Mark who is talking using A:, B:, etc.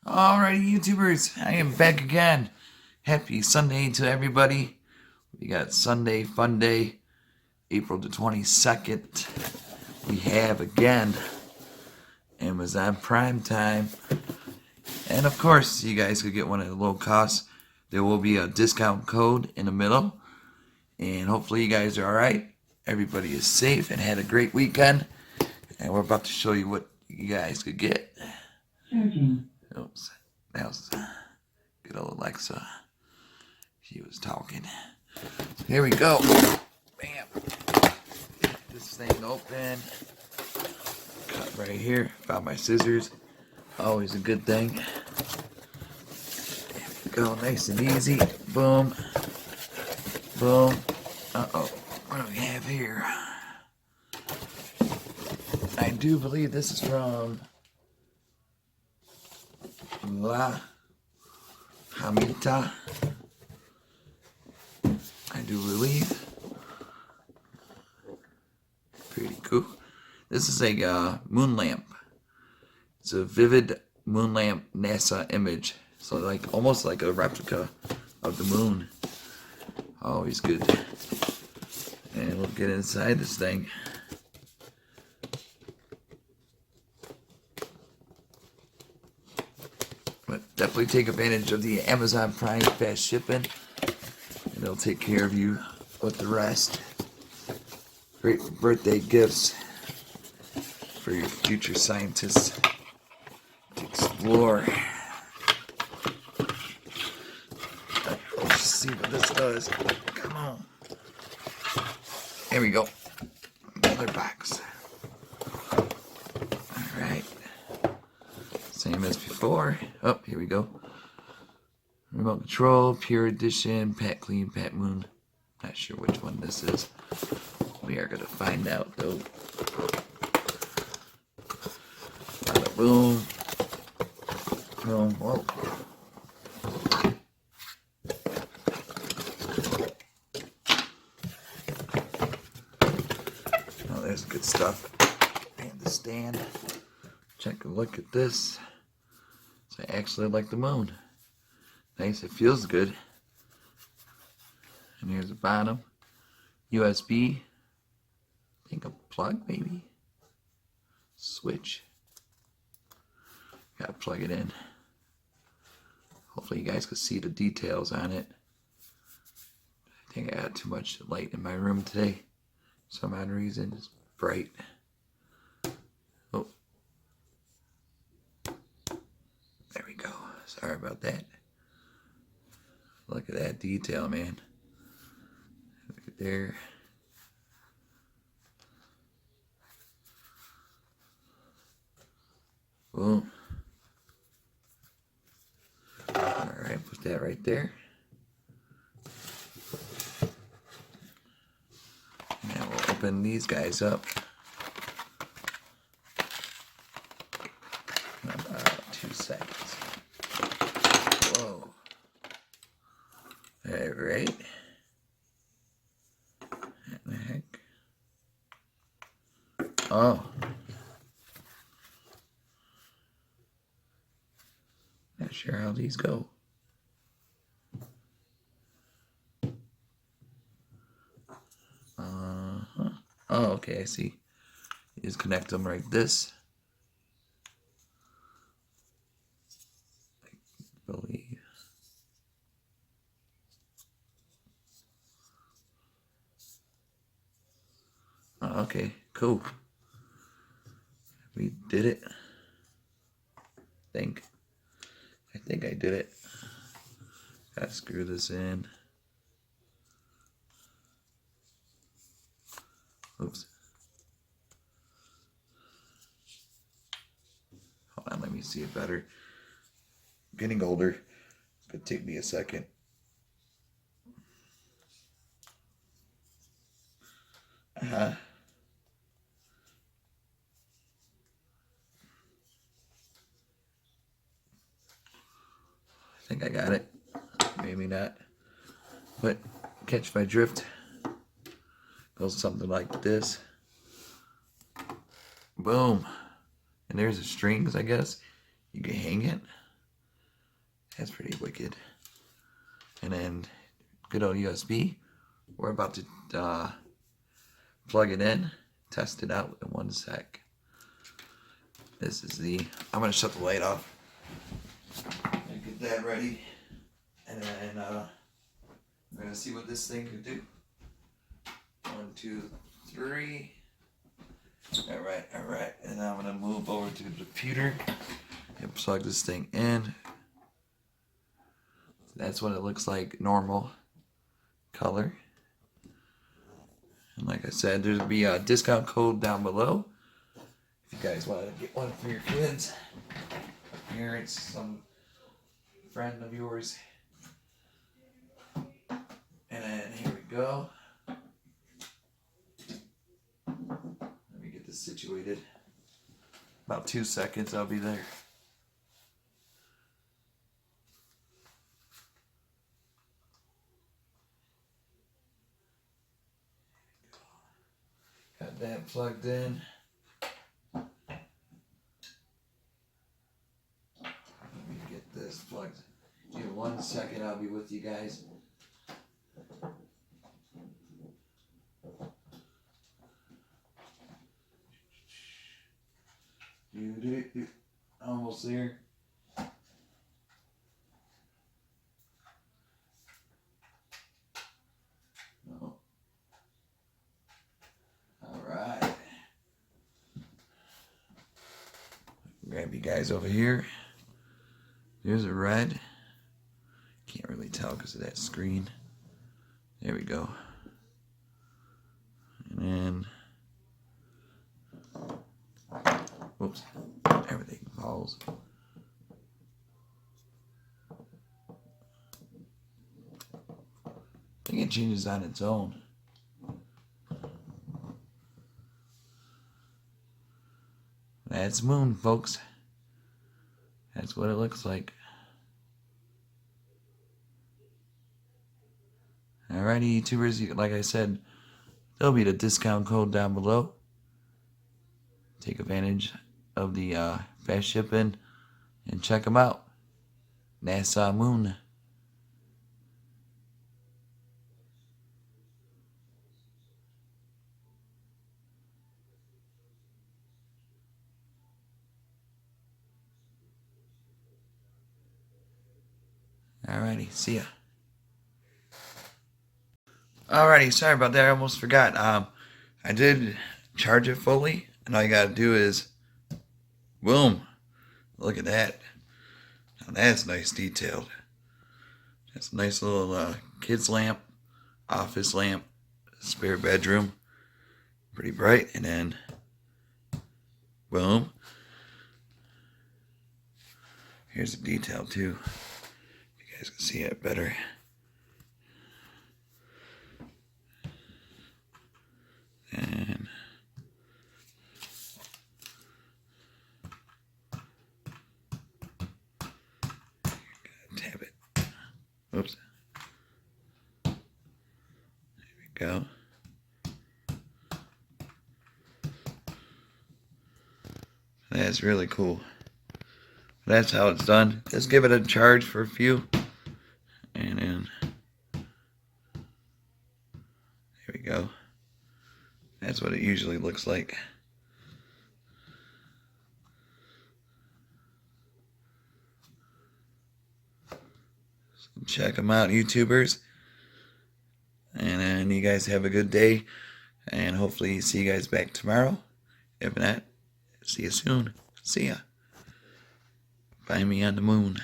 A: Alrighty, YouTubers, I am back again. Happy Sunday to everybody. We got Sunday Fun Day, April the 22nd. We have again Amazon Prime Time. And of course, you guys could get one at a low cost. There will be a discount code in the middle. And hopefully you guys are alright. Everybody is safe and had a great weekend. And we're about to show you what you guys could get. Oops, that was good old Alexa. She was talking. So here we go. Bam. This thing open. Cut right here. Found my scissors. Always a good thing. There we go. Nice and easy. Boom. Boom. Uh-oh. What do we have here? I do believe this is from Homieta. I do believe. Pretty cool. This is a moon lamp. It's a vivid moon lamp NASA image. So like almost like a replica of the moon. Always good. And we'll get inside this thing. But definitely take advantage of the Amazon Prime fast shipping. And they'll take care of you with the rest. Great birthday gifts for your future scientists to explore. Let's see what this does. Come on. There we go. Another box. Alright. Same as before. Oh, here we go. Remote control, pure edition, Pat Clean, Pat Moon. Not sure which one this is. We are going to find out though. Bada boom. Boom. Whoa. Oh, there's good stuff. And the stand. Check a look at this. So I actually like the moon. Nice, it feels good. And here's the bottom. USB. I think a plug maybe. Switch. Gotta plug it in. Hopefully you guys can see the details on it. I think I got too much light in my room today. Some odd reason. It's bright. Oh. There we go. Sorry about that. Look at that detail, man. Look at there. Boom. Alright, put that right there. Now we'll open these guys up. In about 2 seconds. Whoa. Alright. What the heck? Oh. Not sure how these go. Oh, okay, I see. You just connect them like this. I believe. Oh, okay, cool. We did it. I think I did it. Gotta screw this in. Oops. Hold on, let me see it better. I'm getting older. It's gonna take me a second. I think I got it. Maybe not. But catch my drift. Goes something like this. Boom. And there's the strings, I guess. You can hang it. That's pretty wicked. And then good old USB. We're about to plug it in, test it out in 1 sec. This is I'm gonna shut the light off and get that ready. And then we're gonna see what this thing can do. 1, 2, 3. All right. And now I'm gonna move over to the computer and plug this thing in. That's what it looks like, normal color. And like I said, there'll be a discount code down below if you guys want to get one for your kids, parents, some friend of yours. And then here we go. Let me get this situated. About 2 seconds, I'll be there. Got that plugged in. Let me get this plugged. Give me 1 second, I'll be with you guys. Almost there. No. Alright. Grab you guys over here. There's a red. Can't really tell because of that screen. There we go. And then whoops, everything falls. I think it changes on its own. That's moon, folks. That's what it looks like. Alrighty, YouTubers, like I said, there'll be the discount code down below. Take advantage of the fast shipping and check them out. NASA Moon. Alrighty, see ya. Alrighty, sorry about that, I almost forgot. I did charge it fully, and all you gotta do is, boom, look at that. Now that's nice detailed. That's a nice little kid's lamp, office lamp, spare bedroom, pretty bright, and then, boom. Here's the detail too. You guys can see it better. And tap it. Oops. There we go. That's really cool. That's how it's done. Just give it a charge for a few. And then there we go. That's what it usually looks like. So check them out, YouTubers. And then you guys have a good day. And hopefully see you guys back tomorrow. If not, see you soon. See ya. Find me on the moon.